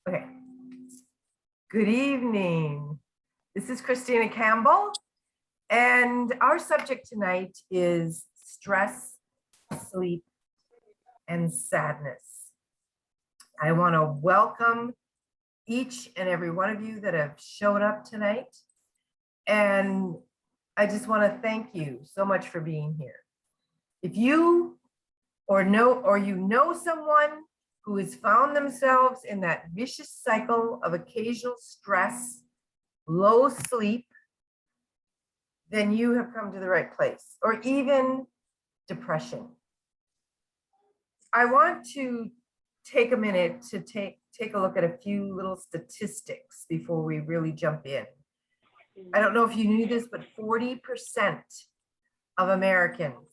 Okay. Good evening. This is Cristina Campbell, and our subject tonight is stress, sleep, and sadness. I want to welcome each and every one of you that have showed up tonight, and I just want to thank you so much for being here. If you know someone who has found themselves in that vicious cycle of occasional stress, low sleep, then you have come to the right place, or even depression. I want to take a minute to take a look at a few little statistics before we really jump in. I don't know if you knew this, but 40% of Americans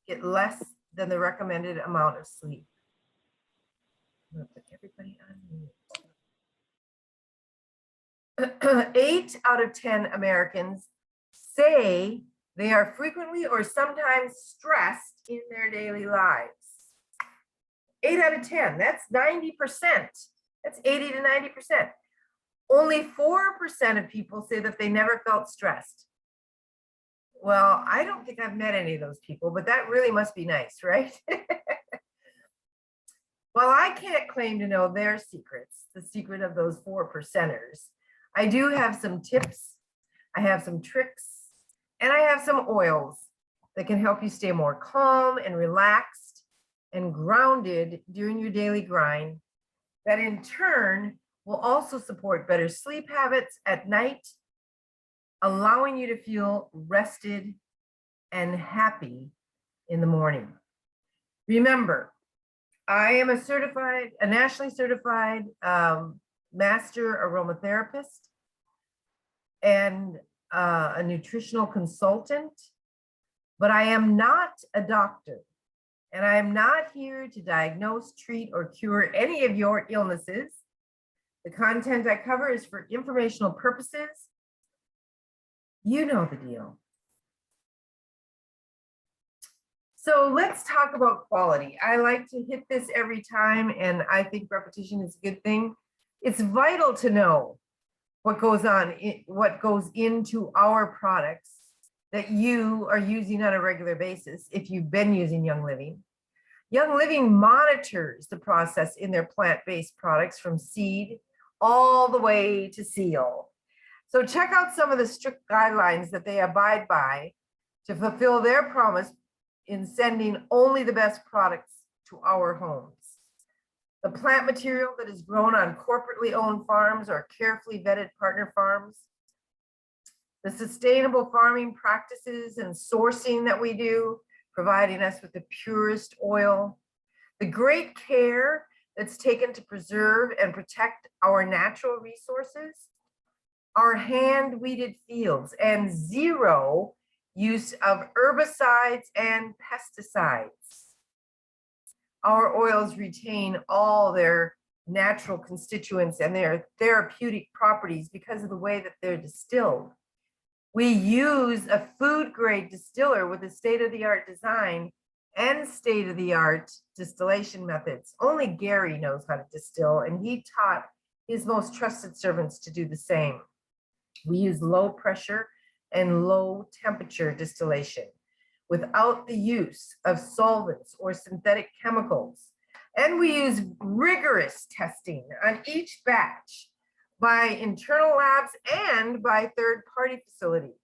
get less than the recommended amount of sleep. I'm gonna put everybody on mute. 8 out of 10 Americans say they are frequently or sometimes stressed in their daily lives. 8 out of 10, that's 90%. That's 80 to 90%. Only 4% of people say that they never felt stressed. Well, I don't think I've met any of those people, but that really must be nice, right? Well, I can't claim to know their secrets, the secret of those 4%ers. I do have some tips, I have some tricks, and I have some oils that can help you stay more calm and relaxed and grounded during your daily grind, that in turn will also support better sleep habits at night, allowing you to feel rested and happy in the morning. Remember, I am a nationally certified master aromatherapist and a nutritional consultant, but I am not a doctor, and I am not here to diagnose, treat, or cure any of your illnesses. The content I cover is for informational purposes. You know the deal. So let's talk about quality. I like to hit this every time, and I think repetition is a good thing. It's vital to know what goes into our products that you are using on a regular basis if you've been using Young Living. Young Living monitors the process in their plant-based products from seed all the way to seal. So check out some of the strict guidelines that they abide by to fulfill their promise in sending only the best products to our homes. The plant material that is grown on corporately owned farms or carefully vetted partner farms. The sustainable farming practices and sourcing that we do, providing us with the purest oil. The great care that's taken to preserve and protect our natural resources. Our hand-weeded fields and zero use of herbicides and pesticides. Our oils retain all their natural constituents and their therapeutic properties because of the way that they're distilled. We use a food-grade distiller with a state-of-the-art design and state-of-the-art distillation methods. Only Gary knows how to distill, and he taught his most trusted servants to do the same. We use low pressure and low temperature distillation without the use of solvents or synthetic chemicals. And we use rigorous testing on each batch by internal labs and by third-party facilities.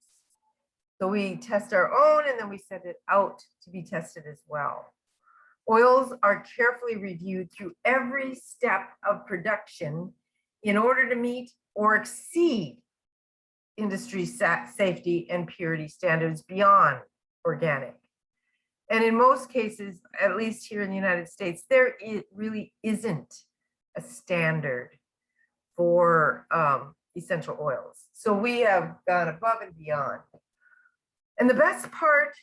So we test our own and then we send it out to be tested as well. Oils are carefully reviewed through every step of production in order to meet or exceed industry safety and purity standards beyond organic. And in most cases, at least here in the United States, there really isn't a standard for essential oils. So we have gone above and beyond. And the best part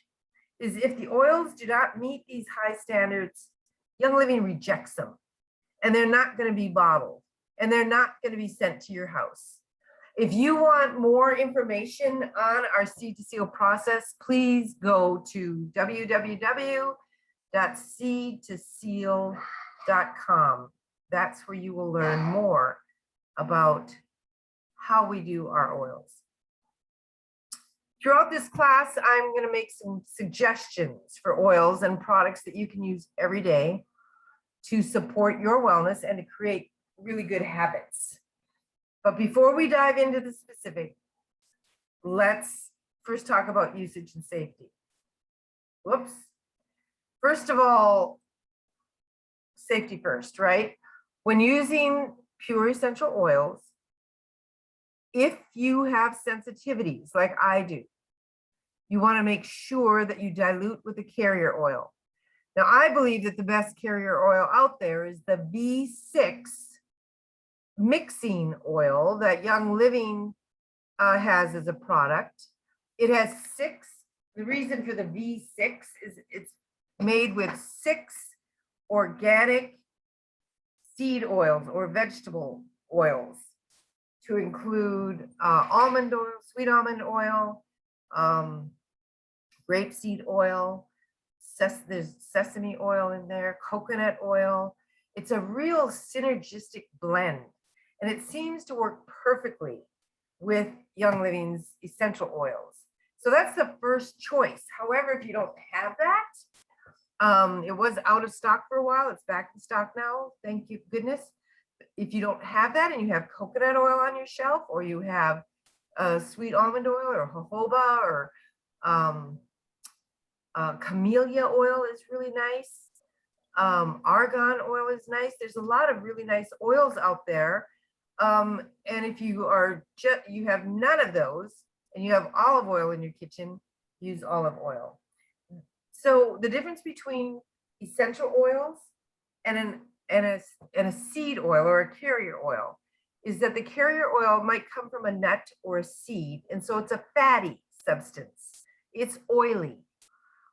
is if the oils do not meet these high standards, Young Living rejects them, and they're not going to be bottled, and they're not going to be sent to your house. If you want more information on our seed to seal process, please go to www.seedtoseal.com. that's where you will learn more about how we do our oils. Throughout this class, I'm going to make some suggestions for oils and products that you can use every day to support your wellness and to create really good habits. But before we dive into the specific, let's first talk about usage and safety. Whoops. First of all, safety first, right? When using pure essential oils, if you have sensitivities like I do, you want to make sure that you dilute with a carrier oil. Now, I believe that the best carrier oil out there is the V6 mixing oil that Young Living has as a product. It has 6. The reason for the V6 is it's made with 6 organic seed oils or vegetable oils, to include almond oil, sweet almond oil, grapeseed oil, there's sesame oil in there, coconut oil. It's a real synergistic blend, and it seems to work perfectly with Young Living's essential oils. So that's the first choice. However, if you don't have that, it was out of stock for a while. It's back in stock now. Thank you, goodness. If you don't have that and you have coconut oil on your shelf, or you have sweet almond oil or jojoba or camellia oil is really nice. Argan oil is nice. There's a lot of really nice oils out there. And if you are you have none of those and you have olive oil in your kitchen, use olive oil. So the difference between essential oils and a seed oil or a carrier oil is that the carrier oil might come from a nut or a seed, and so it's a fatty substance. It's oily.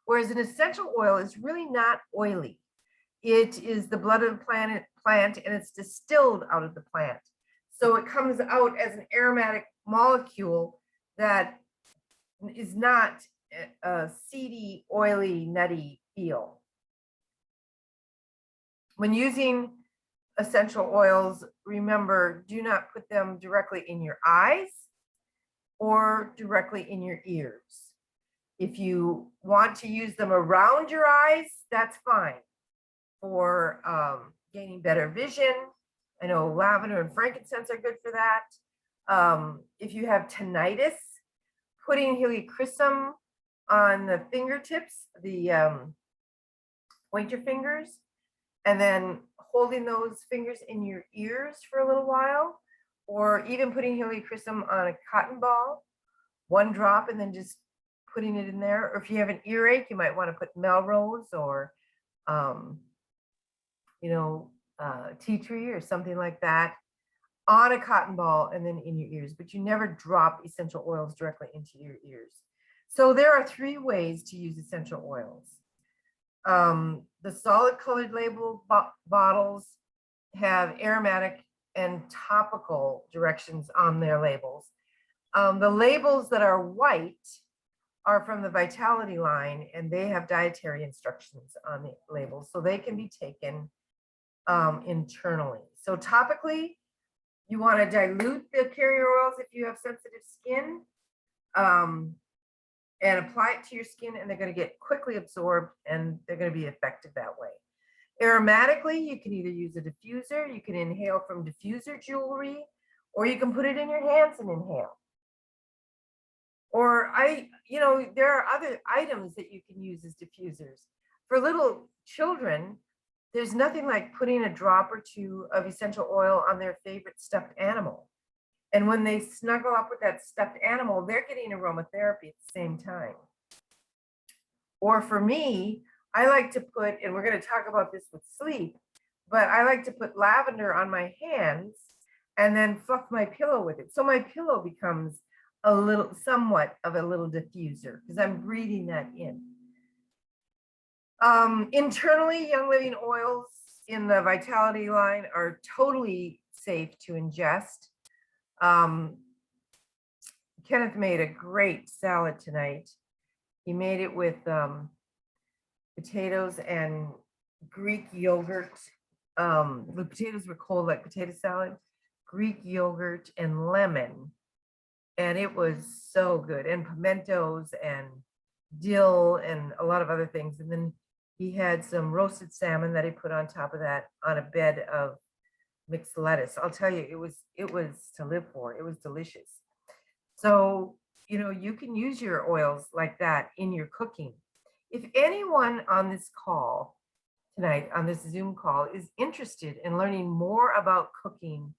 Whereas an essential oil is really not oily. It is the blood of the plant, and it's distilled out of the plant. So it comes out as an aromatic molecule that is not a seedy, oily, nutty feel. When using essential oils, remember, do not put them directly in your eyes or directly in your ears. If you want to use them around your eyes, that's fine for gaining better vision. I know lavender and frankincense are good for that. If you have tinnitus, putting helichrysum on the fingertips, the pointer fingers, and then holding those fingers in your ears for a little while, or even putting helichrysum on a cotton ball, 1 drop, and then just putting it in there. Or if you have an earache, you might want to put Melrose or, tea tree or something like that on a cotton ball and then in your ears, but you never drop essential oils directly into your ears. So there are 3 ways to use essential oils. The solid colored label bottles have aromatic and topical directions on their labels. The labels that are white are from the Vitality line, and they have dietary instructions on the labels, so they can be taken internally. So topically, you want to dilute the carrier oils if you have sensitive skin, and apply it to your skin, and they're going to get quickly absorbed, and they're going to be effective that way. Aromatically, you can either use a diffuser, you can inhale from diffuser jewelry, or you can put it in your hands and inhale. Or there are other items that you can use as diffusers. For little children, there's nothing like putting a drop or 2 of essential oil on their favorite stuffed animal. And when they snuggle up with that stuffed animal, they're getting aromatherapy at the same time. Or for me, I like to put, and we're going to talk about this with sleep, but I like to put lavender on my hands and then fluff my pillow with it. So my pillow becomes somewhat of a little diffuser because I'm breathing that in. Internally, Young Living oils in the Vitality line are totally safe to ingest. Kenneth made a great salad tonight. He made it with potatoes and Greek yogurt the potatoes were cold like potato salad, Greek yogurt and lemon. And it was so good. And pimentos and dill and a lot of other things. And then he had some roasted salmon that he put on top of that on a bed of mixed lettuce. I'll tell you, it was to live for. It was delicious. So, you know, you can use your oils like that in your cooking. If anyone on this call tonight, on this Zoom call, is interested in learning more about cooking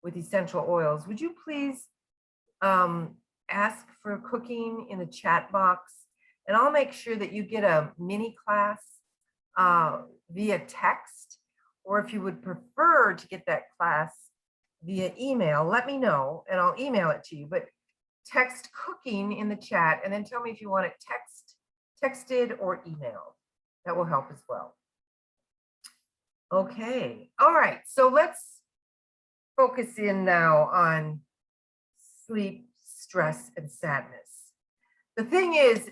with essential oils, would you please ask for cooking in the chat box? And I'll make sure that you get a mini class via text, or if you would prefer to get that class via email, let me know and I'll email it to you. But text cooking in the chat and then tell me if you want it texted or emailed. That will help as well. Okay, all right, so let's focus in now on sleep, stress, and sadness. The thing is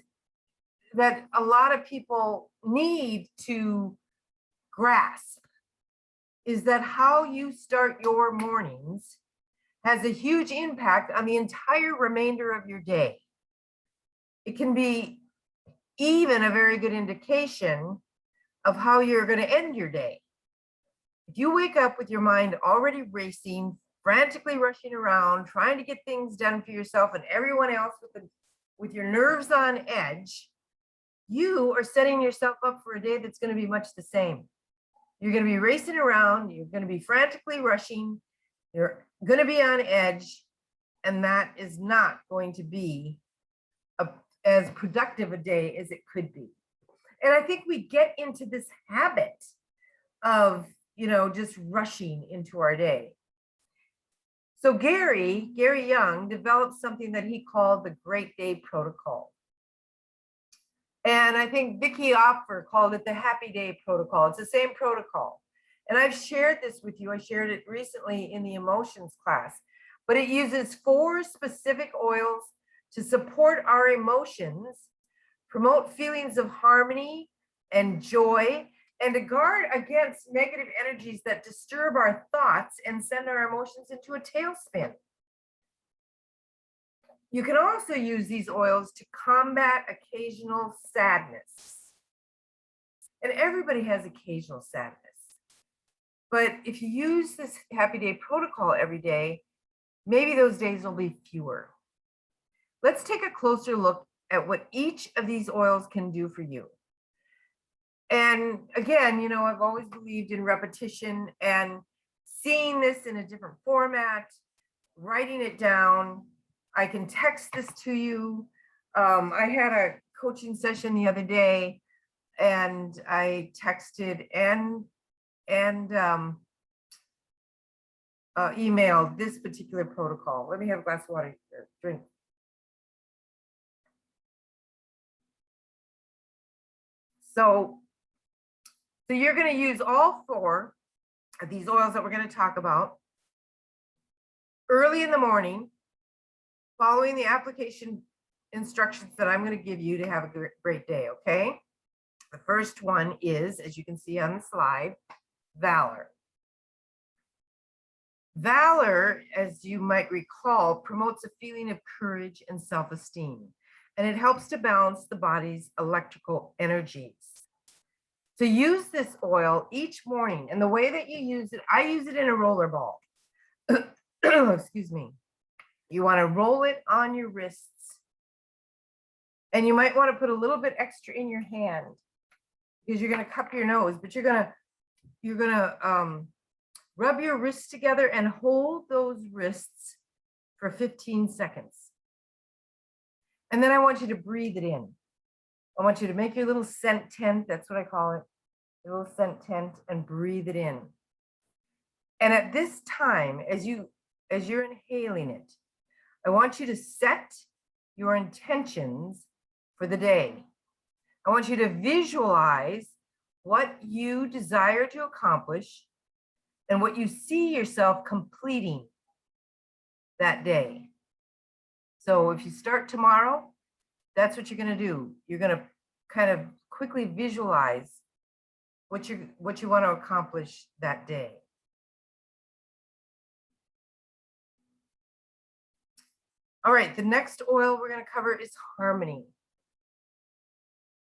that a lot of people need to grasp is that how you start your mornings has a huge impact on the entire remainder of your day. It can be even a very good indication of how you're going to end your day. If you wake up with your mind already racing, frantically rushing around, trying to get things done for yourself and everyone else with your nerves on edge, you are setting yourself up for a day that's going to be much the same. You're going to be racing around, you're going to be frantically rushing, you're going to be on edge, and that is not going to be as productive a day as it could be. And I think we get into this habit of, you know, just rushing into our day. So Gary Young developed something that he called the Great Day Protocol. And I think Vicky Opfer called it the Happy Day Protocol. It's the same protocol. And I've shared this with you. I shared it recently in the emotions class, but it uses 4 specific oils to support our emotions, promote feelings of harmony and joy, and to guard against negative energies that disturb our thoughts and send our emotions into a tailspin. You can also use these oils to combat occasional sadness. And everybody has occasional sadness. But if you use this Happy Day Protocol every day, maybe those days will be fewer. Let's take a closer look at what each of these oils can do for you. And again, you know, I've always believed in repetition and seeing this in a different format, writing it down. I can text this to you. I had a coaching session the other day and I texted and emailed this particular protocol. Let me have a glass of water here, drink. So you're going to use all 4 of these oils that we're going to talk about early in the morning, following the application instructions that I'm going to give you to have a great day, okay? The first one is, as you can see on the slide, Valor. Valor, as you might recall, promotes a feeling of courage and self-esteem, and it helps to balance the body's electrical energies. So use this oil each morning, and the way that you use it, I use it in a roller ball. Excuse me. You want to roll it on your wrists, and you might want to put a little bit extra in your hand because you're going to cup your nose, but you're going to rub your wrists together and hold those wrists for 15 seconds. And then I want you to breathe it in. I want you to make your little scent tent. That's what I call it. Your little scent tent, and breathe it in. And at this time, as you're inhaling it, I want you to set your intentions for the day. I want you to visualize what you desire to accomplish and what you see yourself completing that day. So if you start tomorrow, that's what you're going to do. You're going to kind of quickly visualize what you want to accomplish that day. All right, the next oil we're going to cover is harmony.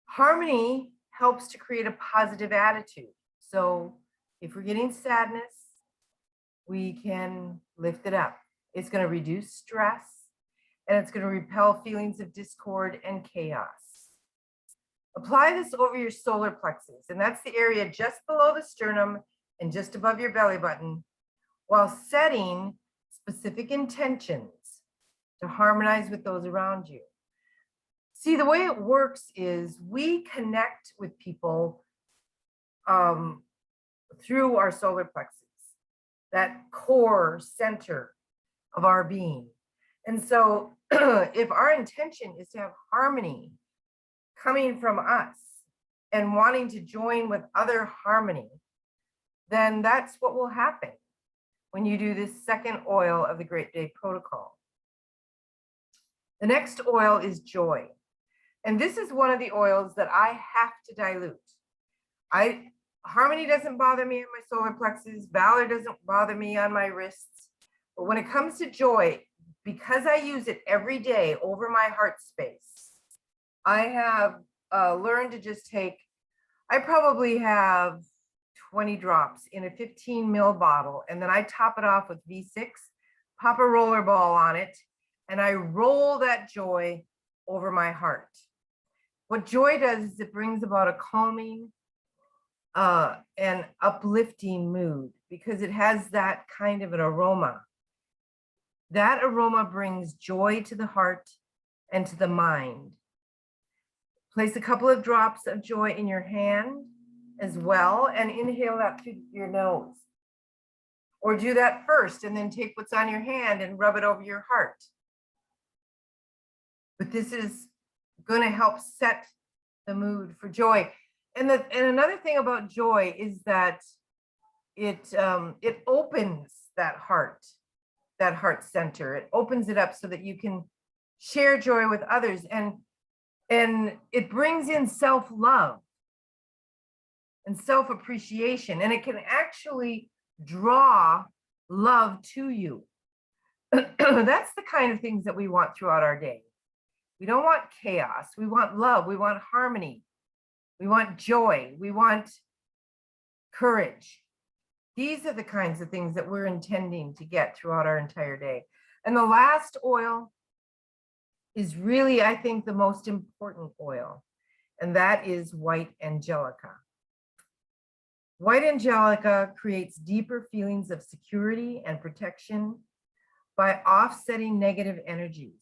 Harmony helps to create a positive attitude. So if we're getting sadness, we can lift it up. It's going to reduce stress, and it's going to repel feelings of discord and chaos. Apply this over your solar plexus, and that's the area just below the sternum and just above your belly button, while setting specific intentions to harmonize with those around you. See, the way it works is we connect with people through our solar plexus, that core center of our being. And so if our intention is to have harmony coming from us and wanting to join with other harmony, then that's what will happen when you do this second oil of the Great Day Protocol. The next oil is joy. And this is one of the oils that I have to dilute. Harmony doesn't bother me on my solar plexus. Valor doesn't bother me on my wrists. But when it comes to joy, because I use it every day over my heart space, I have learned to just take, I probably have 20 drops in a 15 ml bottle, and then I top it off with V6, pop a roller ball on it, and I roll that joy over my heart. What joy does is it brings about a calming and uplifting mood, because it has that kind of an aroma. That aroma brings joy to the heart and to the mind. Place a couple of drops of joy in your hand as well, and inhale that through your nose. Or do that first and then take what's on your hand and rub it over your heart. But this is going to help set the mood for joy. And another thing about joy is that it opens that heart center. It opens it up so that you can share joy with others, and it brings in self-love and self-appreciation, and it can actually draw love to you. That's the kind of things that we want throughout our day. We don't want chaos. We want love. We want harmony. We want joy. We want courage. These are the kinds of things that we're intending to get throughout our entire day. And the last oil is really, I think, the most important oil, and that is white angelica. White angelica creates deeper feelings of security and protection by offsetting negative energies.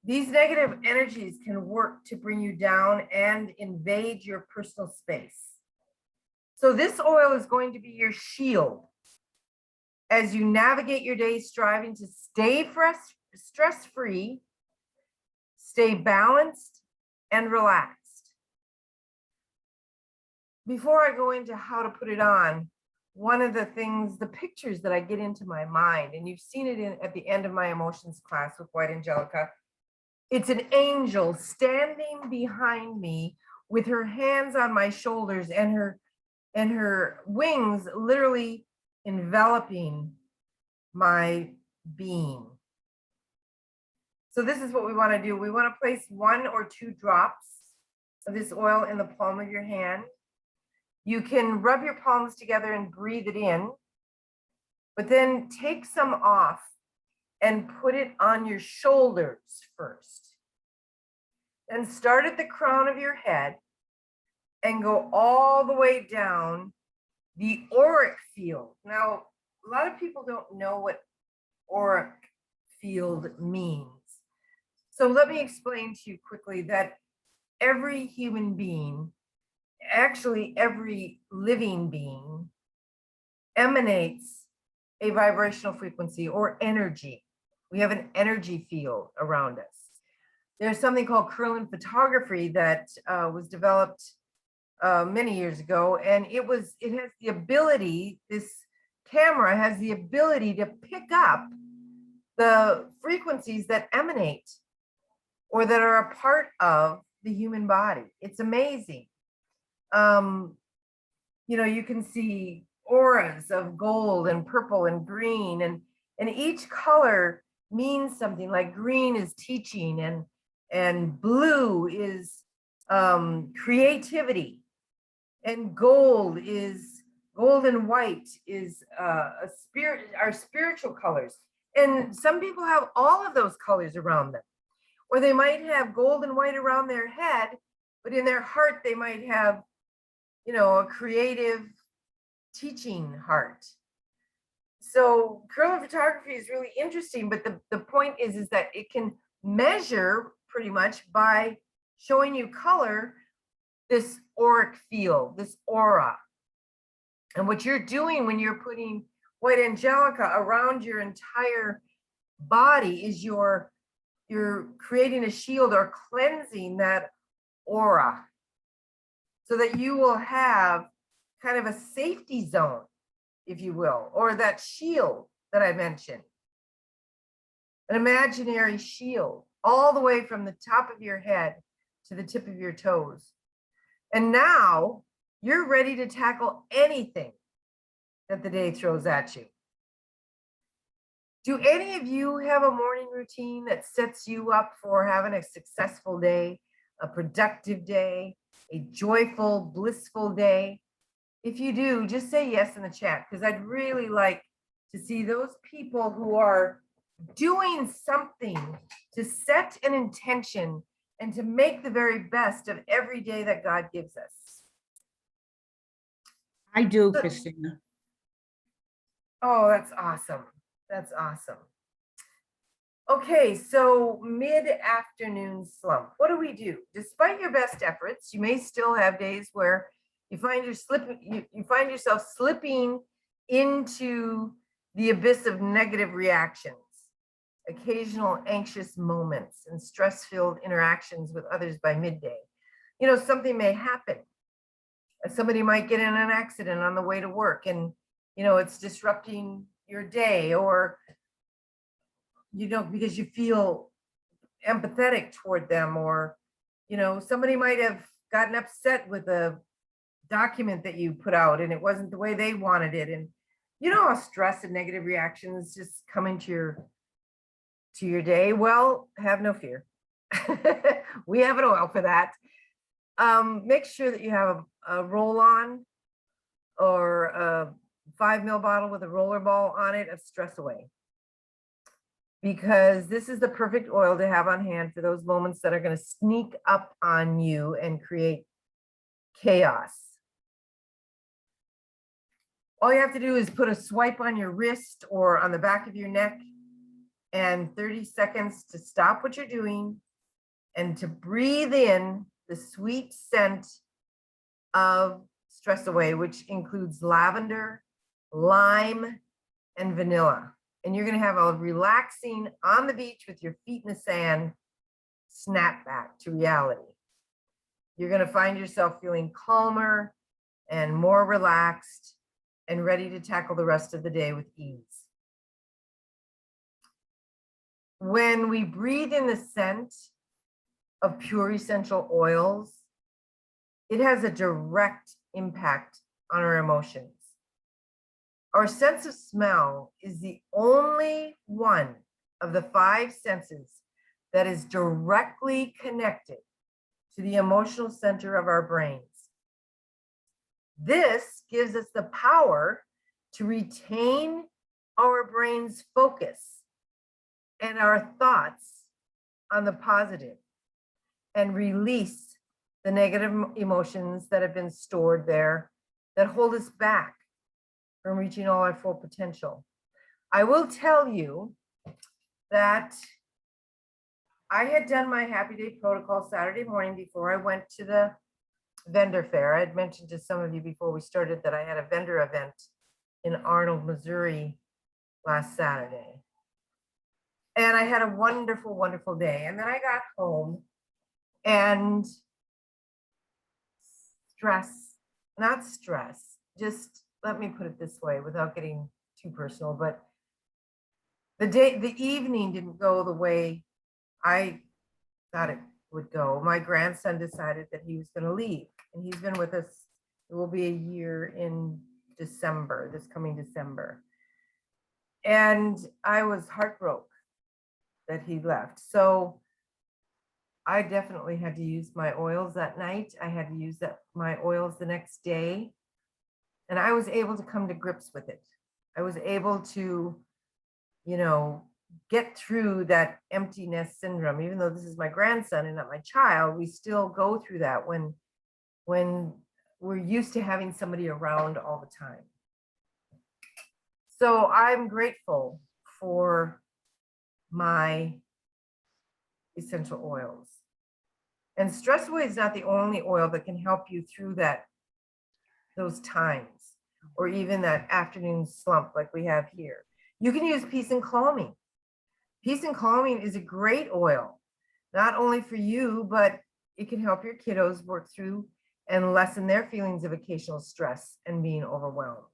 These negative energies can work to bring you down and invade your personal space. So this oil is going to be your shield as you navigate your day, striving to stay stress-free, stay balanced, and relaxed. Before I go into how to put it on, one of the things, the pictures that I get into my mind, and you've seen it at the end of my emotions class with white angelica, it's an angel standing behind me with her hands on my shoulders and her wings literally enveloping my being. So this is what we want to do. We want to place 1 or 2 drops of this oil in the palm of your hand. You can rub your palms together and breathe it in, but then take some off and put it on your shoulders first. Then start at the crown of your head and go all the way down the auric field. Now, a lot of people don't know what auric field means. So let me explain to you quickly that every human being, actually every living being, emanates a vibrational frequency or energy. We have an energy field around us. There's something called Krillin photography that was developed many years ago, and it has the ability, this camera has the ability to pick up the frequencies that emanate or that are a part of the human body. It's amazing. You know, you can see auras of gold and purple and green, and each color means something. Like green is teaching, and blue is creativity, and gold and white is a spirit, our spiritual colors. And some people have all of those colors around them, or they might have gold and white around their head, but in their heart they might have, you know, a creative teaching heart. So color photography is really interesting, but the point is that it can measure pretty much by showing you color, this auric field, this aura. And what you're doing when you're putting white angelica around your entire body is you're creating a shield or cleansing that aura, so that you will have kind of a safety zone, if you will, or that shield that I mentioned, an imaginary shield all the way from the top of your head to the tip of your toes. And now you're ready to tackle anything that the day throws at you. Do any of you have a morning routine that sets you up for having a successful day, a productive day, a joyful, blissful day? If you do, just say yes in the chat, because I'd really like to see those people who are doing something to set an intention and to make the very best of every day that God gives us. I do, Cristina. Oh, that's awesome. That's awesome. Okay, so mid-afternoon slump. What do we do? Despite your best efforts, you may still have days where you find yourself slipping into the abyss of negative reactions, occasional anxious moments, and stress-filled interactions with others by midday. You know, something may happen. Somebody might get in an accident on the way to work, and you know, it's disrupting your day, or you know, because you feel empathetic toward them, or you know, somebody might have gotten upset with a document that you put out and it wasn't the way they wanted it. And you know how stress and negative reactions just come into your day. Well, have no fear. We have an oil for that. Make sure that you have a roll-on or a 5 ml bottle with a roller ball on it of Stress Away, because this is the perfect oil to have on hand for those moments that are going to sneak up on you and create chaos. All you have to do is put a swipe on your wrist or on the back of your neck, and 30 seconds to stop what you're doing and to breathe in the sweet scent of Stress Away, which includes lavender, lime, and vanilla. And you're going to have a relaxing on the beach with your feet in the sand snap back to reality. You're going to find yourself feeling calmer and more relaxed and ready to tackle the rest of the day with ease. When we breathe in the scent of pure essential oils, it has a direct impact on our emotions. Our sense of smell is the only one of the 5 senses that is directly connected to the emotional center of our brains. This gives us the power to retain our brain's focus and our thoughts on the positive and release the negative emotions that have been stored there that hold us back from reaching all our full potential. I will tell you that I had done my Happy Day protocol Saturday morning before I went to the vendor fair. I had mentioned to some of you before we started that I had a vendor event in Arnold, Missouri last Saturday. And I had a wonderful, wonderful day. And then I got home and just let me put it this way without getting too personal, but the evening didn't go the way I thought it would go. My grandson decided that he was going to leave, and he's been with us It will be a year in December, this coming December. And I was heartbroken that he left. So I definitely had to use my oils that night. I had to use my oils the next day. And I was able to come to grips with it. I was able to, get through that empty nest syndrome. Even though this is my grandson and not my child, we still go through that when we're used to having somebody around all the time. So I'm grateful for my essential oils. And Stress Away is not the only oil that can help you through those times, or even that afternoon slump like we have here. You can use Peace and Calming. Peace and Calming is a great oil, not only for you, but it can help your kiddos work through and lessen their feelings of occasional stress and being overwhelmed.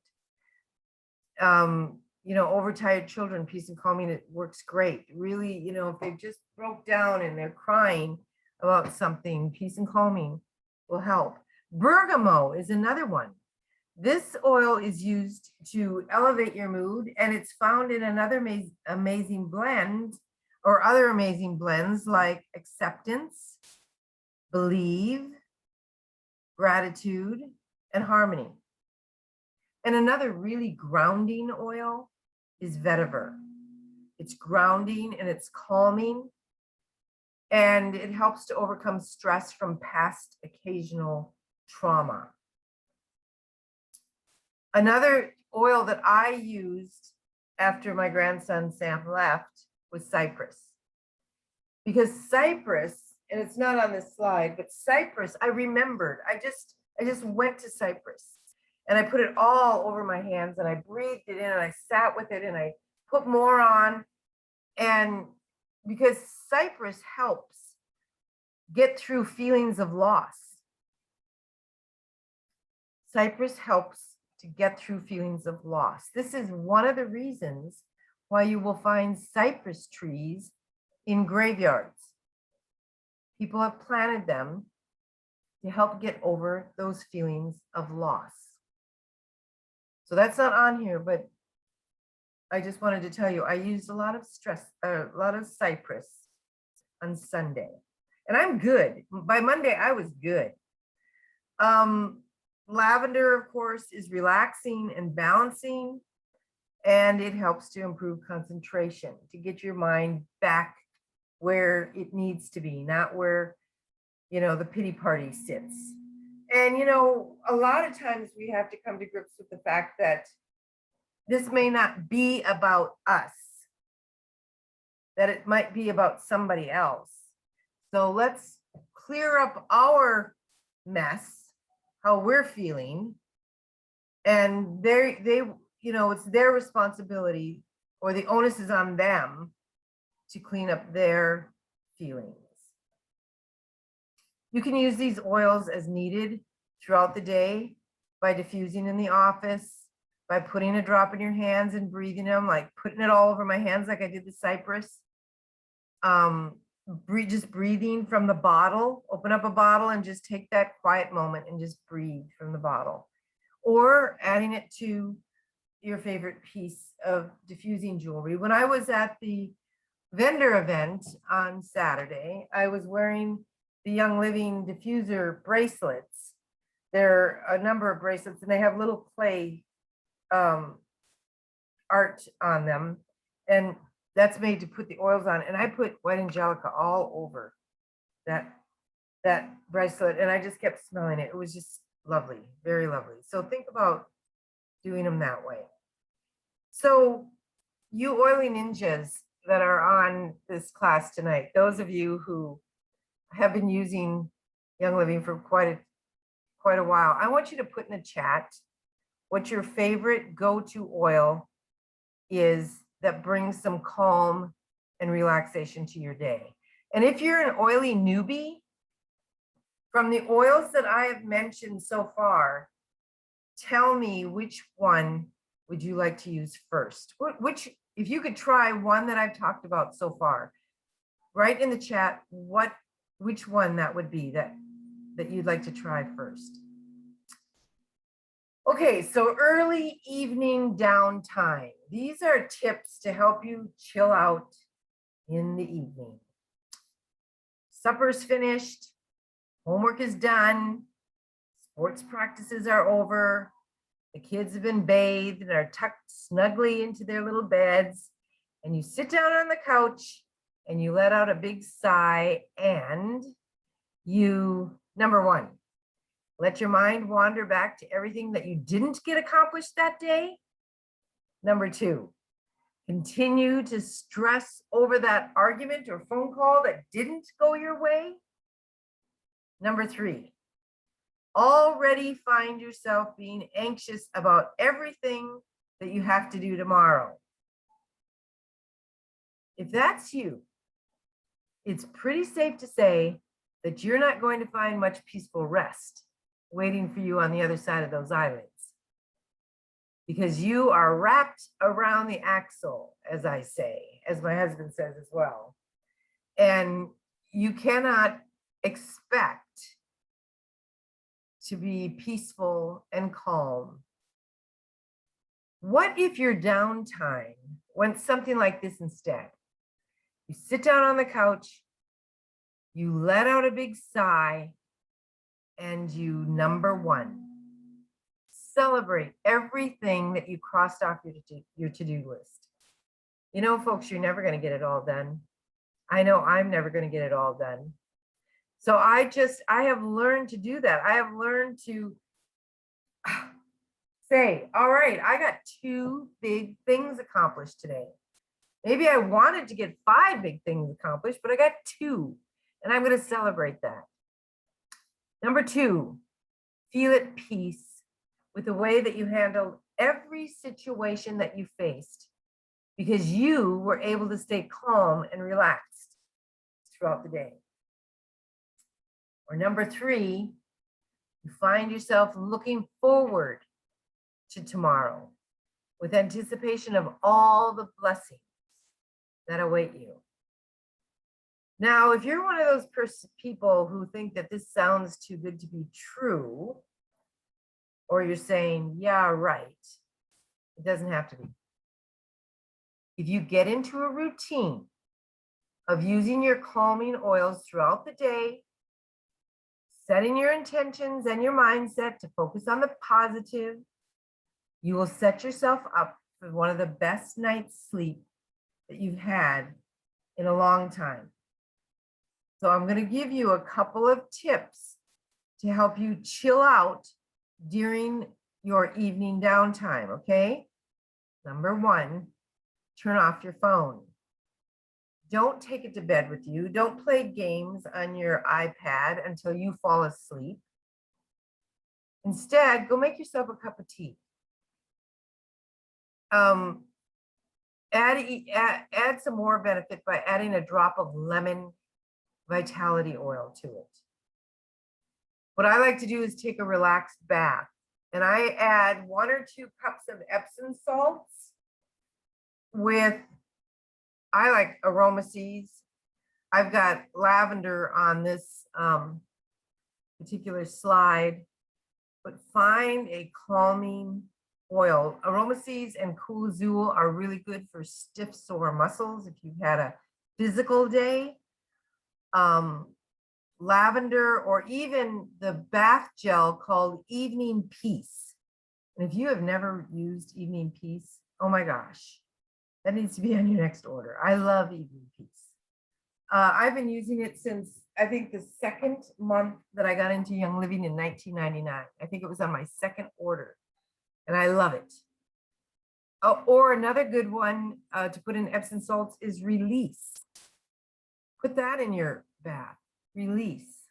Overtired children, Peace and Calming, it works great. Really, if they've just broke down and they're crying about something, Peace and Calming will help. Bergamot is another one. This oil is used to elevate your mood, and it's found in another amazing blend, or other amazing blends like Acceptance, Believe, Gratitude, and Harmony. And another really grounding oil is Vetiver. It's grounding and it's calming, and it helps to overcome stress from past occasional trauma. Another oil that I used after my grandson Sam left was Cypress. Because Cypress, and it's not on this slide, but Cypress, I remembered, I just went to Cypress and I put it all over my hands and I breathed it in and I sat with it and I put more on. And because Cypress helps get through feelings of loss. Cypress helps to get through feelings of loss. This is one of the reasons why you will find cypress trees in graveyards. People have planted them to help get over those feelings of loss. So that's not on here, but I just wanted to tell you, I used a lot of cypress on Sunday, and I'm good. By Monday, I was good. Lavender, of course, is relaxing and balancing, and it helps to improve concentration, to get your mind back where it needs to be, not where, the pity party sits. And, a lot of times we have to come to grips with the fact that this may not be about us, that it might be about somebody else. So let's clear up our mess, how we're feeling, and it's their responsibility, or the onus is on them to clean up their feelings. You can use these oils as needed throughout the day by diffusing in the office, by putting a drop in your hands and breathing them, like putting it all over my hands like I did the Cypress. Just breathing from the bottle, open up a bottle and just take that quiet moment and just breathe from the bottle. Or adding it to your favorite piece of diffusing jewelry. When I was at the vendor event on Saturday, I was wearing the Young Living diffuser bracelets. There are a number of bracelets and they have little clay art on them. And that's made to put the oils on. And I put white angelica all over that bracelet. And I just kept smelling it. It was just lovely, very lovely. So think about doing them that way. So you oily ninjas that are on this class tonight, those of you who have been using Young Living for quite a while, I want you to put in the chat what your favorite go-to oil is that brings some calm and relaxation to your day. And if you're an oily newbie, from the oils that I have mentioned so far, tell me which one would you like to use first? If you could try one that I've talked about so far, write in the chat which one that would be that you'd like to try first. Okay, so early evening downtime. These are tips to help you chill out in the evening. Supper's finished, homework is done, sports practices are over, the kids have been bathed and are tucked snugly into their little beds, and you sit down on the couch and you let out a big sigh, and you, number one, let your mind wander back to everything that you didn't get accomplished that day. Number two, continue to stress over that argument or phone call that didn't go your way. Number three, already find yourself being anxious about everything that you have to do tomorrow. If that's you, it's pretty safe to say that you're not going to find much peaceful rest waiting for you on the other side of those eyelids, because you are wrapped around the axle, as I say, as my husband says as well. And you cannot expect to be peaceful and calm. What if your downtime went something like this instead? You sit down on the couch, you let out a big sigh, and you, number one, celebrate everything that you crossed off your to-do list. You know, folks, you're never going to get it all done. I know I'm never going to get it all done. So I have learned to do that. I have learned to say, all right, I got 2 big things accomplished today. Maybe I wanted to get 5 big things accomplished, but I got 2, and I'm going to celebrate that. Number 2, feel at peace with the way that you handled every situation that you faced, because you were able to stay calm and relaxed throughout the day. Or number 3, you find yourself looking forward to tomorrow with anticipation of all the blessings that await you. Now, if you're one of those people who think that this sounds too good to be true, or you're saying, yeah, right, it doesn't have to be. If you get into a routine of using your calming oils throughout the day, setting your intentions and your mindset to focus on the positive, you will set yourself up for one of the best night's sleep that you've had in a long time. So I'm going to give you a couple of tips to help you chill out during your evening downtime, okay? Number 1, turn off your phone. Don't take it to bed with you. Don't play games on your iPad until you fall asleep. Instead, go make yourself a cup of tea. Add some more benefit by adding a drop of lemon vitality oil to it. What I like to do is take a relaxed bath, and I add 1 or 2 cups of Epsom salts with, I like aroma seeds. I've got lavender on this particular slide, but find a calming oil. Aroma seeds and cool azul are really good for stiff, sore muscles if you've had a physical day. Lavender, or even the bath gel called Evening Peace. And if you have never used Evening Peace, oh my gosh, that needs to be on your next order. I love Evening Peace. I've been using it since, I think, the 2nd month that I got into Young Living in 1999. I think it was on my 2nd order, and I love it. Or another good one to put in Epsom salts is Release. Put that in your bath. Release,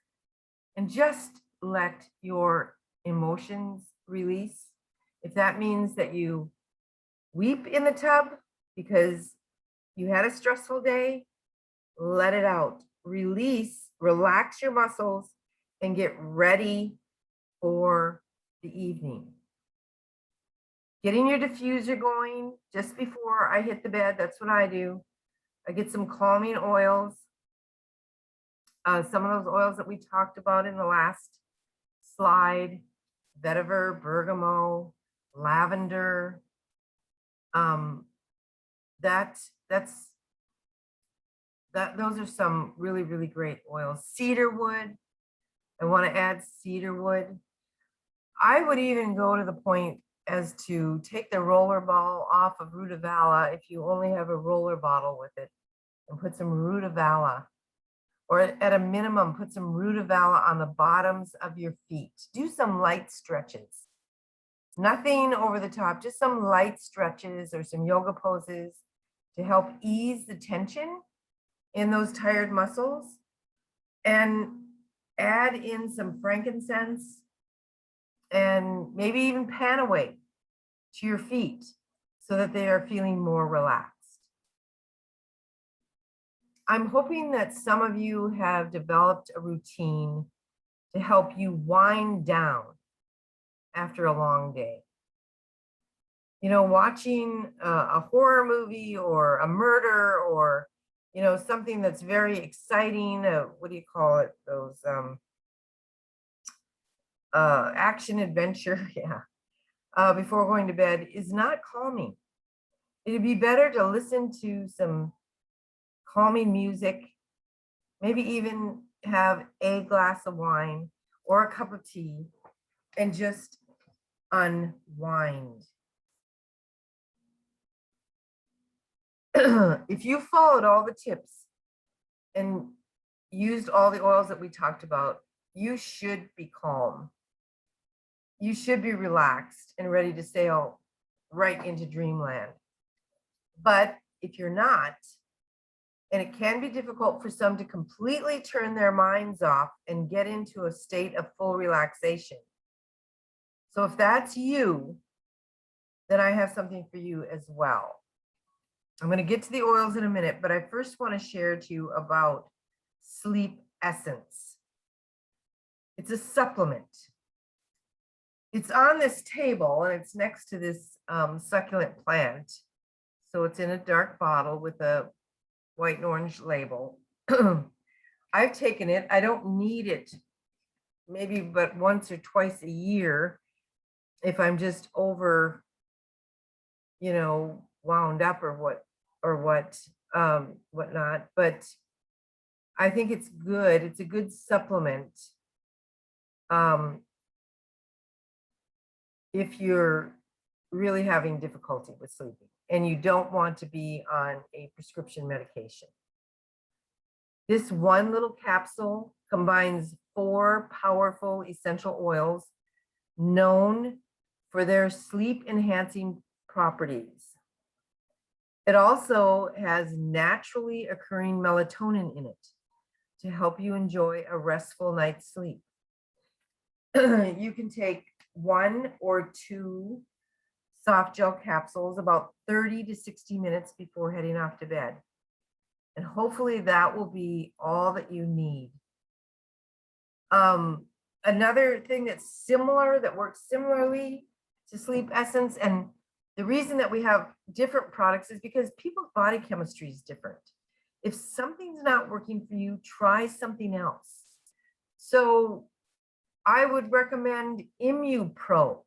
and just let your emotions release. If that means that you weep in the tub because you had a stressful day, let it out. Release, relax your muscles, and get ready for the evening. Getting your diffuser going just before I hit the bed, that's what I do. I get some calming oils. Some of those oils that we talked about in the last slide. vetiver, bergamot, lavender. That's those are some really, really great oils. Cedar wood. I want to add cedar wood. I would even go to the point as to take the roller ball off of Rutavala if you only have a roller bottle with it, and put some Rutavala, or at a minimum, put some Rutavala on the bottoms of your feet. Do some light stretches. Nothing over the top, just some light stretches or some yoga poses to help ease the tension in those tired muscles, and add in some frankincense and maybe even pan away to your feet so that they are feeling more relaxed. I'm hoping that some of you have developed a routine to help you wind down after a long day. You know, watching a horror movie or a murder, or, you know, something that's very exciting. What do you call it? Those action adventure, yeah. Before going to bed is not calming. It'd be better to listen to some calming music, maybe even have a glass of wine or a cup of tea and just unwind. If you followed all the tips and used all the oils that we talked about, you should be calm. You should be relaxed and ready to sail right into dreamland. But if you're not, and it can be difficult for some to completely turn their minds off and get into a state of full relaxation. So if that's you, then I have something for you as well. I'm going to get to the oils in a minute, but I first want to share to you about Sleep Essence. It's a supplement. It's on this table and it's next to this succulent plant. So it's in a dark bottle with a white and orange label. I've taken it. I don't need it maybe but once or twice a year if I'm just over, you know, wound up or whatnot. But I think it's good. It's a good supplement. If you're really having difficulty with sleeping and you don't want to be on a prescription medication. This one little capsule combines 4 powerful essential oils known for their sleep enhancing properties. It also has naturally occurring melatonin in it to help you enjoy a restful night's sleep. You can take 1 or 2 soft gel capsules about 30 to 60 minutes before heading off to bed. And hopefully that will be all that you need. Another thing that's similar, that works similarly to Sleep Essence, and the reason that we have different products is because people's body chemistry is different. If something's not working for you, try something else. So I would recommend IMU Pro.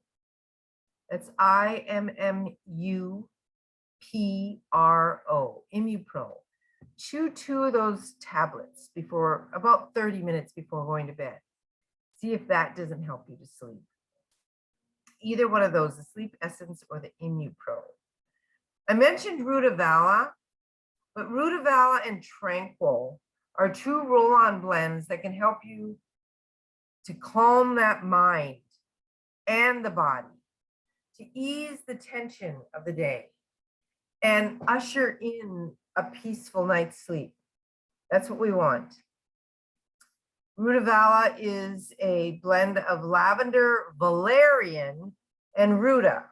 That's IMMU PRO, IMU Pro. Chew 2 of those tablets before, about 30 minutes before going to bed. See if that doesn't help you to sleep. Either one of those, the Sleep Essence or the IMU Pro. I mentioned Rutavala, but Rutavala and Tranquil are 2 roll-on blends that can help you to calm that mind and the body, to ease the tension of the day and usher in a peaceful night's sleep. That's what we want. Rutavala is a blend of lavender, valerian, and ruta.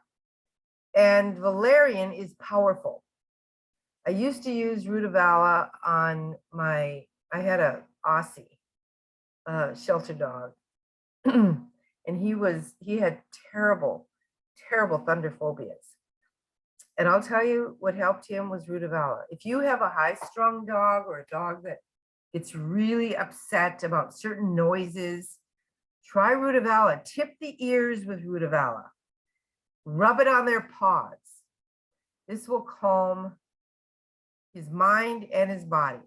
And valerian is powerful. I used to use Rutavala on I had a Aussie shelter dog. And he had terrible thunder phobias. And I'll tell you what helped him was Rutavala. If you have a high-strung dog or a dog that gets really upset about certain noises, Try Rutavala. Tip the ears with Rutavala. Rub it on their paws. This will calm his mind and his body.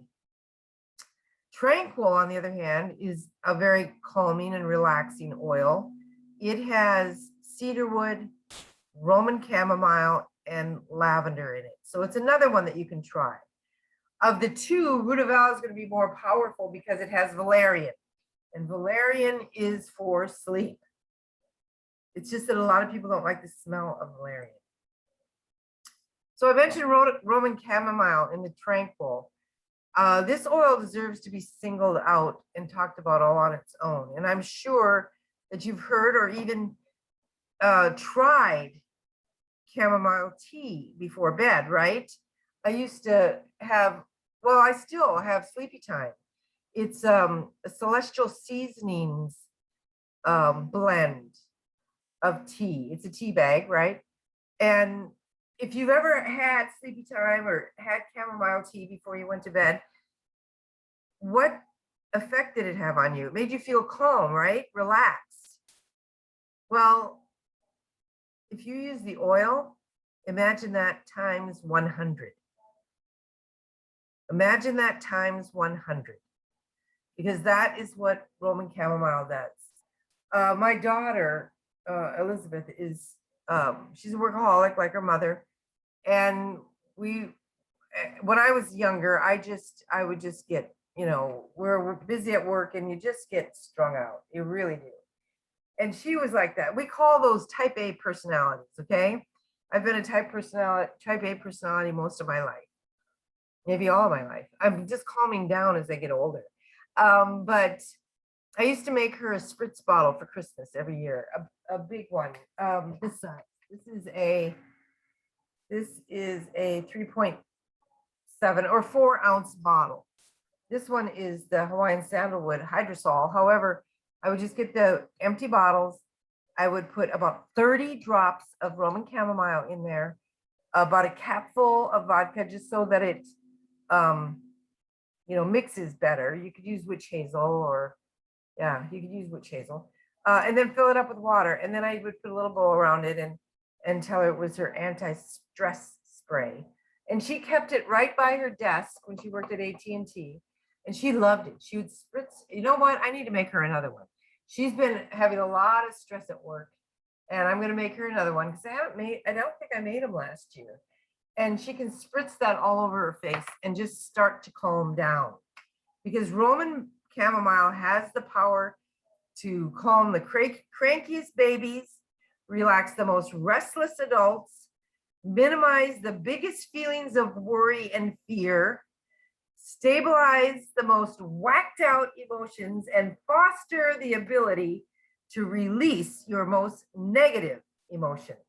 Tranquil, on the other hand, is a very calming and relaxing oil. It has cedarwood, Roman chamomile, and lavender in it. So it's another one that you can try. Of the two, Rutavala is going to be more powerful because it has valerian. And valerian is for sleep. It's just that a lot of people don't like the smell of valerian. So I mentioned Roman chamomile in the Tranquil. This oil deserves to be singled out and talked about all on its own. And I'm sure that you've heard or even tried chamomile tea before bed, right? I used to have, well, I still have Sleepy Time. It's a celestial seasonings blend of tea. It's a tea bag, right? And if you've ever had Sleepy Time or had chamomile tea before you went to bed, what effect did it have on you? It made you feel calm, right? Relaxed. Well, if you use the oil, imagine that times 100. Imagine that times 100, because that is what Roman chamomile does. My daughter, Elizabeth, is, she's a workaholic like her mother. And when I was younger, I would just get, we're busy at work and you just get strung out. You really do. And she was like that. We call those type A personalities, okay? I've been a type A personality most of my life, maybe all of my life. I'm just calming down as I get older. But I used to make her a spritz bottle for Christmas every year, a big one, this size. This is a 3.7 or 4 ounce bottle. This one is the Hawaiian sandalwood hydrosol. However, I would just get the empty bottles. I would put about 30 drops of Roman chamomile in there, about a capful of vodka, just so that it, mixes better. You could use witch hazel or, yeah, you could use witch hazel. And then fill it up with water. And then I would put a little bow around it and tell her it was her anti-stress spray. And she kept it right by her desk when she worked at AT&T. And she loved it. She would spritz. You know what? I need to make her another one. She's been having a lot of stress at work. And I'm going to make her another one because I don't think I made them last year. And she can spritz that all over her face and just start to calm down. Because Roman chamomile has the power to calm the crankiest babies, relax the most restless adults, minimize the biggest feelings of worry and fear, stabilize the most whacked out emotions, and foster the ability to release your most negative emotions.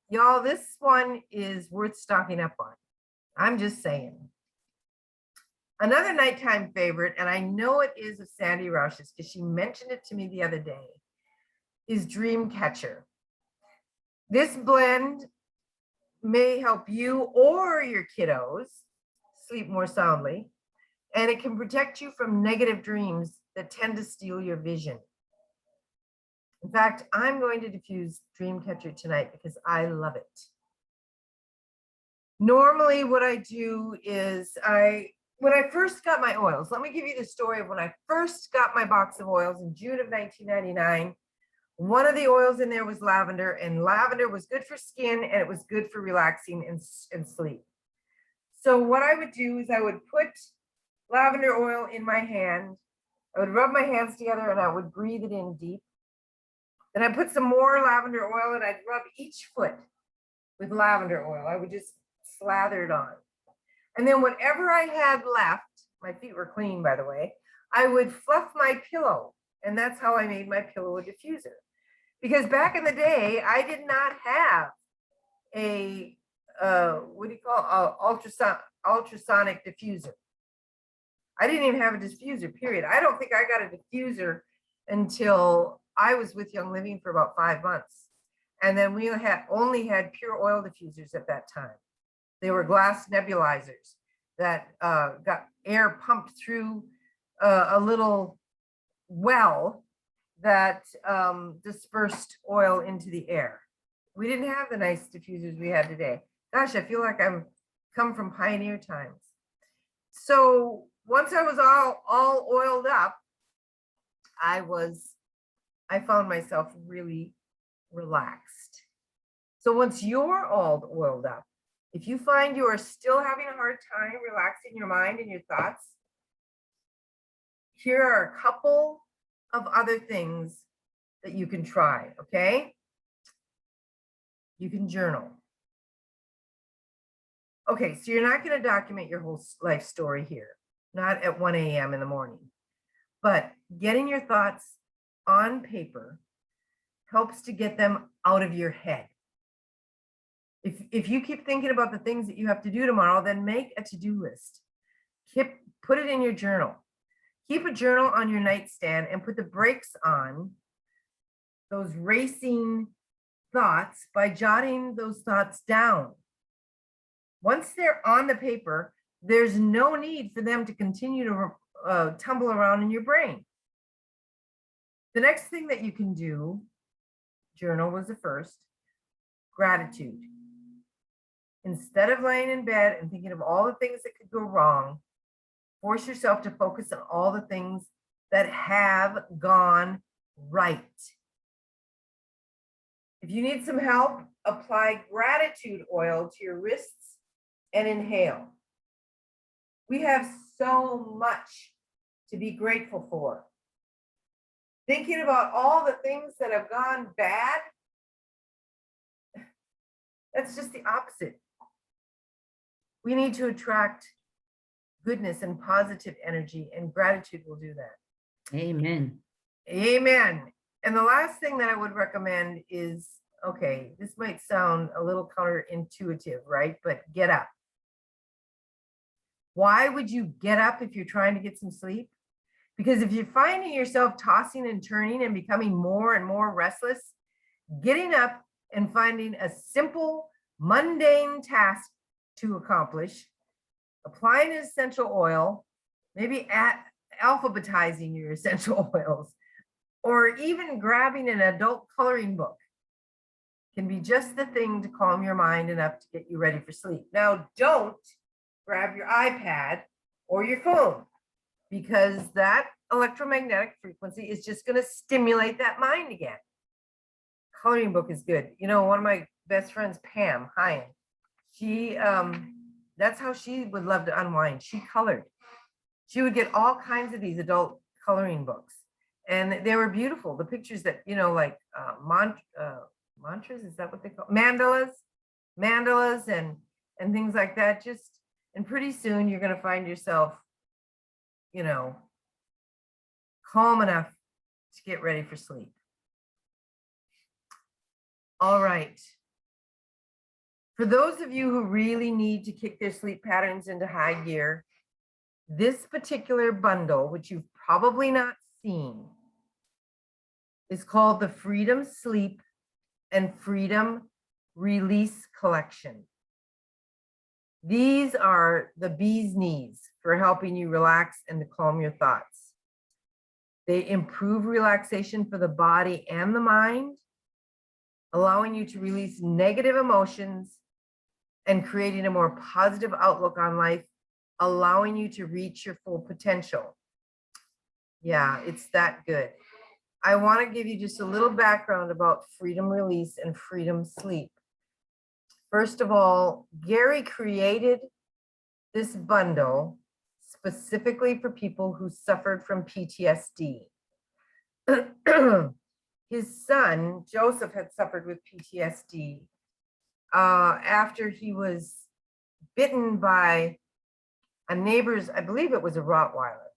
Y'all, this one is worth stocking up on. I'm just saying. Another nighttime favorite, and I know it is of Sandy Roush's because she mentioned it to me the other day, is Dream Catcher. This blend may help you or your kiddos sleep more soundly, and it can protect you from negative dreams that tend to steal your vision. In fact, I'm going to diffuse Dream Catcher tonight because I love it. Normally what I do is when I first got my oils, let me give you the story of when I first got my box of oils in June of 1999. One of the oils in there was lavender, and lavender was good for skin and it was good for relaxing and sleep. So what I would do is I would put lavender oil in my hand. I would rub my hands together and I would breathe it in deep. Then I put some more lavender oil and I'd rub each foot with lavender oil. I would just slather it on. And then whatever I had left, my feet were clean, by the way, I would fluff my pillow. And that's how I made my pillow a diffuser. Because back in the day, I did not have a, ultrasonic diffuser. I didn't even have a diffuser, period. I don't think I got a diffuser until I was with Young Living for about 5 months. And then we only had pure oil diffusers at that time. They were glass nebulizers that got air pumped through a little well that dispersed oil into the air. We didn't have the nice diffusers we had today. Gosh, I feel like I'm come from pioneer times. So once I was all oiled up, I found myself really relaxed. So once you're all oiled up, if you find you are still having a hard time relaxing your mind and your thoughts, here are a couple of other things that you can try, okay? You can journal. Okay, so you're not going to document your whole life story here, not at 1 a.m. in the morning, but getting your thoughts on paper helps to get them out of your head. If you keep thinking about the things that you have to do tomorrow, then make a to-do list. Put it in your journal. Keep a journal on your nightstand and put the brakes on those racing thoughts by jotting those thoughts down. Once they're on the paper, there's no need for them to continue to tumble around in your brain. The next thing that you can do, journal was the first, gratitude. Instead of laying in bed and thinking of all the things that could go wrong, force yourself to focus on all the things that have gone right. If you need some help, apply gratitude oil to your wrists and inhale. We have so much to be grateful for. Thinking about all the things that have gone bad, that's just the opposite. We need to attract goodness and positive energy, and gratitude will do that. Amen. Amen. And the last thing that I would recommend is, okay, this might sound a little counterintuitive, right? But get up. Why would you get up if you're trying to get some sleep? Because if you're finding yourself tossing and turning and becoming more and more restless, getting up and finding a simple, mundane task to accomplish, applying an essential oil, maybe alphabetizing your essential oils, or even grabbing an adult coloring book can be just the thing to calm your mind enough to get you ready for sleep. Now, don't grab your iPad or your phone, because that electromagnetic frequency is just going to stimulate that mind again. Coloring book is good. You know, one of my best friends, Pam Hine, she, that's how she would love to unwind. She colored. She would get all kinds of these adult coloring books, and they were beautiful. The pictures that, you know, like mantras, is that what they call mandalas and things like that. Just, and pretty soon you're going to find yourself, you know, calm enough to get ready for sleep. All right. For those of you who really need to kick their sleep patterns into high gear, this particular bundle, which you've probably not seen, is called the Freedom Sleep and Freedom Release Collection. These are the bee's knees for helping you relax and to calm your thoughts. They improve relaxation for the body and the mind, allowing you to release negative emotions and creating a more positive outlook on life, allowing you to reach your full potential. Yeah, it's that good. I want to give you just a little background about freedom release and freedom sleep. First of all, Gary created this bundle specifically for people who suffered from PTSD. His son, Joseph, had suffered with PTSD after he was bitten by a neighbor's, I believe it was a Rottweiler,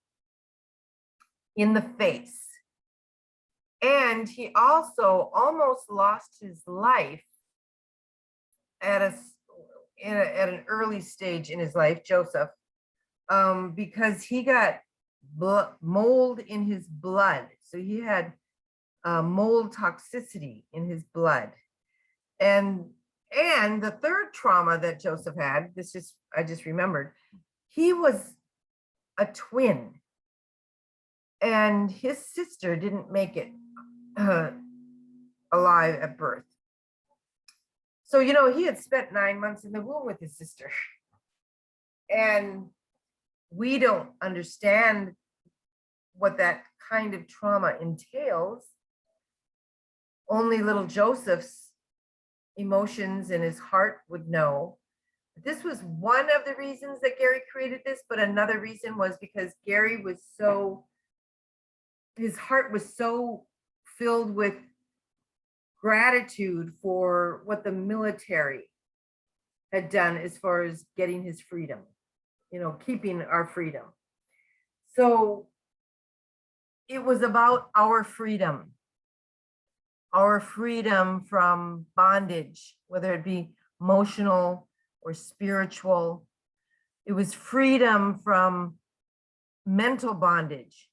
in the face. And he also almost lost his life at an early stage in his life, Joseph, because he got mold in his blood. So he had mold toxicity in his blood. And the third trauma that Joseph had, I just remembered, he was a twin. And his sister didn't make it alive at birth. So, you know, he had spent 9 months in the womb with his sister. And we don't understand what that kind of trauma entails. Only little Joseph's emotions and his heart would know. This was one of the reasons that Gary created this, but another reason was because Gary was so, his heart was so filled with gratitude for what the military had done as far as getting his freedom, you know, keeping our freedom. So it was about our freedom from bondage, whether it be emotional or spiritual. It was freedom from mental bondage,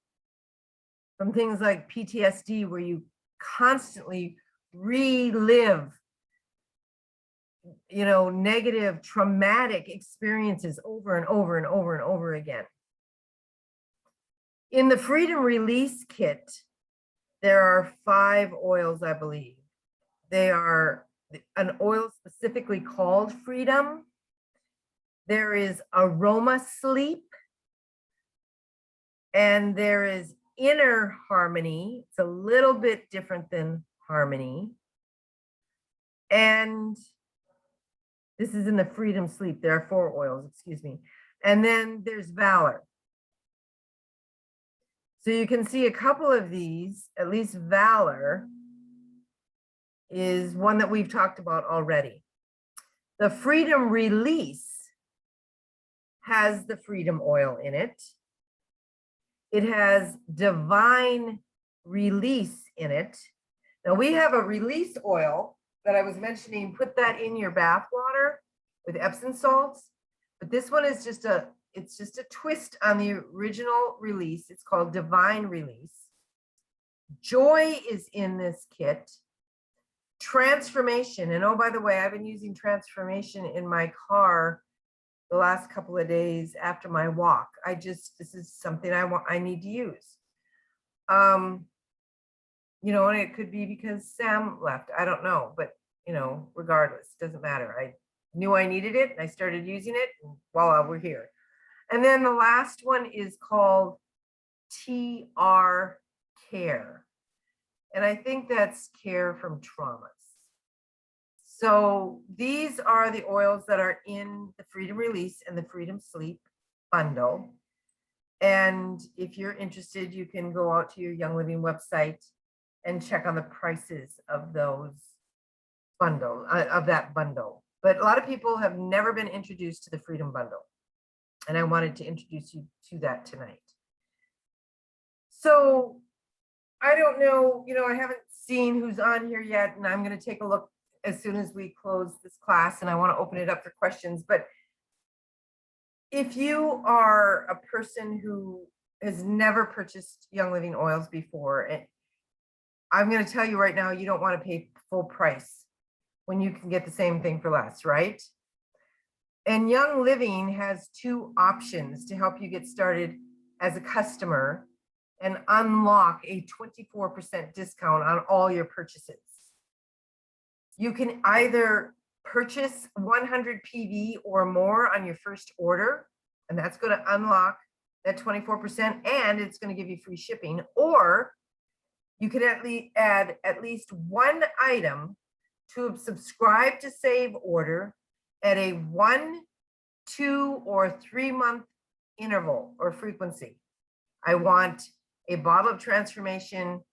from things like PTSD, where you constantly relive, you know, negative, traumatic experiences over and over and over and over again. In the Freedom Release Kit, there are 5 oils, I believe. They are an oil specifically called Freedom. There is Aroma Sleep. And there is Inner Harmony. It's a little bit different than Harmony. And this is in the Freedom Sleep. There are 4 oils, excuse me. And then there's Valor. So you can see a couple of these, at least Valor is one that we've talked about already. The Freedom Release has the Freedom Oil in it. It has Divine Release in it. Now we have a release oil that I was mentioning, put that in your bath water with Epsom salts. But this one is just it's just a twist on the original release. It's called Divine Release. Joy is in this kit. Transformation. And oh, by the way, I've been using Transformation in my car the last couple of days after my walk. this is something I need to use. You know, and it could be because Sam left. I don't know, but you know, regardless, it doesn't matter. I knew I needed it and I started using it, and voila, we're here. And then the last one is called TR Care. And I think that's care from traumas. So these are the oils that are in the Freedom Release and the Freedom Sleep bundle. And if you're interested, you can go out to your Young Living website and check on the prices of those bundle, of that bundle. But a lot of people have never been introduced to the Freedom Bundle. And I wanted to introduce you to that tonight. So I don't know, you know, I haven't seen who's on here yet, and I'm going to take a look as soon as we close this class, and I want to open it up for questions. But if you are a person who has never purchased Young Living oils before, and I'm going to tell you right now, you don't want to pay full price when you can get the same thing for less, right? And Young Living has 2 options to help you get started as a customer and unlock a 24% discount on all your purchases. You can either purchase 100 PV or more on your first order, and that's going to unlock that 24%, and it's going to give you free shipping. Or you could add at least 1 item to a subscribe to save order at a 1, 2, or 3 month interval or frequency. I want a bottle of Transformation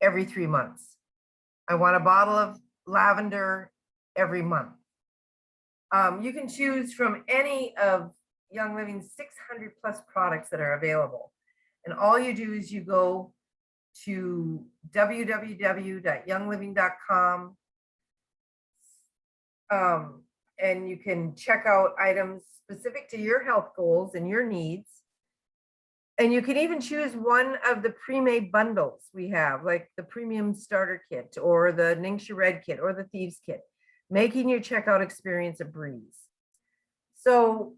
every 3 months. I want a bottle of Lavender every month. You can choose from any of Young Living's 600 plus products that are available. And all you do is you go to www.youngliving.com and you can check out items specific to your health goals and your needs. And you can even choose one of the pre-made bundles we have, like the Premium Starter Kit or the Ningxia Red Kit or the Thieves Kit, making your checkout experience a breeze. So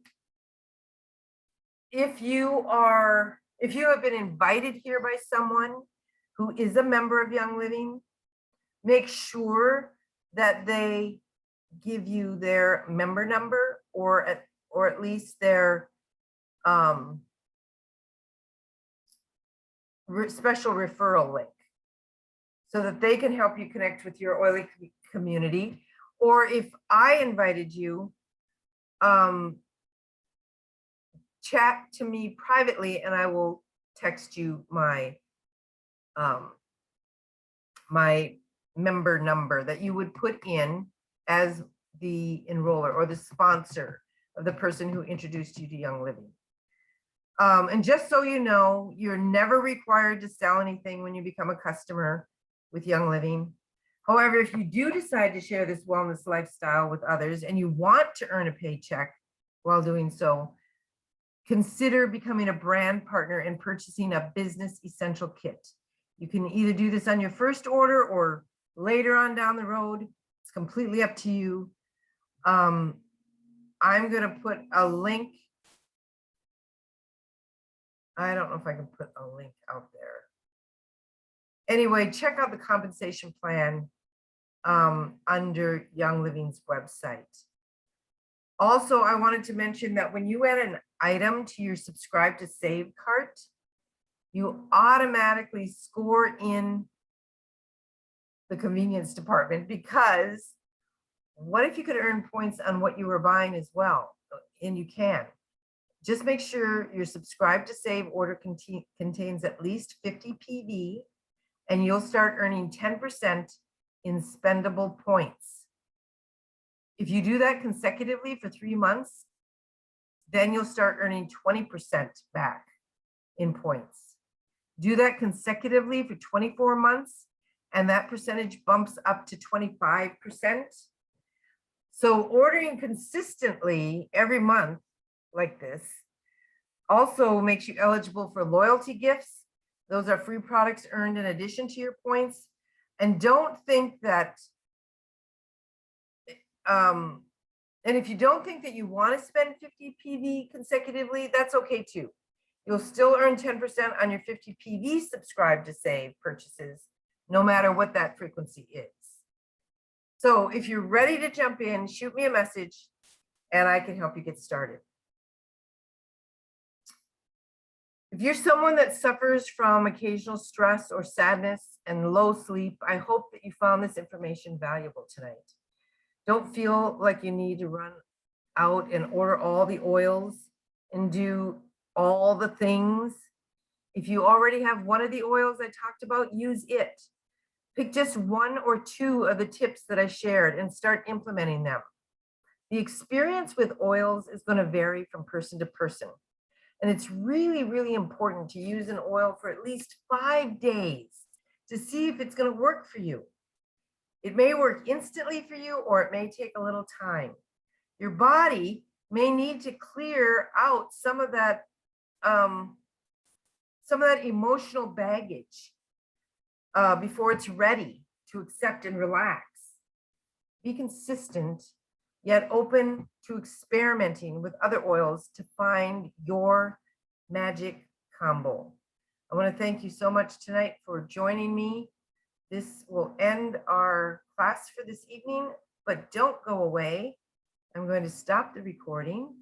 if you are If you have been invited here by someone who is a member of Young Living, make sure that they give you their member number or at least their special referral link so that they can help you connect with your oily community. Or if I invited you, chat to me privately and I will text you my my member number that you would put in as the enroller or the sponsor of the person who introduced you to Young Living. And just so you know, you're never required to sell anything when you become a customer with Young Living. However, if you do decide to share this wellness lifestyle with others and you want to earn a paycheck while doing so, consider becoming a brand partner and purchasing a business essential kit. You can either do this on your first order or later on down the road. It's completely up to you. I'm going to put a link. I don't know if I can put a link out there. Anyway, check out the compensation plan under Young Living's website. Also, I wanted to mention that when you add an item to your subscribe to save cart, you automatically score in the convenience department, because what if you could earn points on what you were buying as well? And you can. Just make sure your subscribe to save order contains at least 50 PV, and you'll start earning 10% in spendable points. If you do that consecutively for 3 months, then you'll start earning 20% back in points. Do that consecutively for 24 months, and that percentage bumps up to 25%. So ordering consistently every month like this also makes you eligible for loyalty gifts. Those are free products earned in addition to your points. And don't think that, and if you don't think that you want to spend 50 PV consecutively, that's okay too. You'll still earn 10% on your 50 PV subscribe to save purchases, no matter what that frequency is. So if you're ready to jump in, shoot me a message and I can help you get started. If you're someone that suffers from occasional stress or sadness and low sleep, I hope that you found this information valuable tonight. Don't feel like you need to run out and order all the oils and do all the things. If you already have one of the oils I talked about, use it. Pick just 1 or 2 of the tips that I shared and start implementing them. The experience with oils is going to vary from person to person. And it's really, really important to use an oil for at least 5 days to see if it's going to work for you. It may work instantly for you, or it may take a little time. Your body may need to clear out some of that emotional baggage before it's ready to accept and relax. Be consistent, yet open to experimenting with other oils to find your magic combo. I want to thank you so much tonight for joining me. This will end our class for this evening, but don't go away. I'm going to stop the recording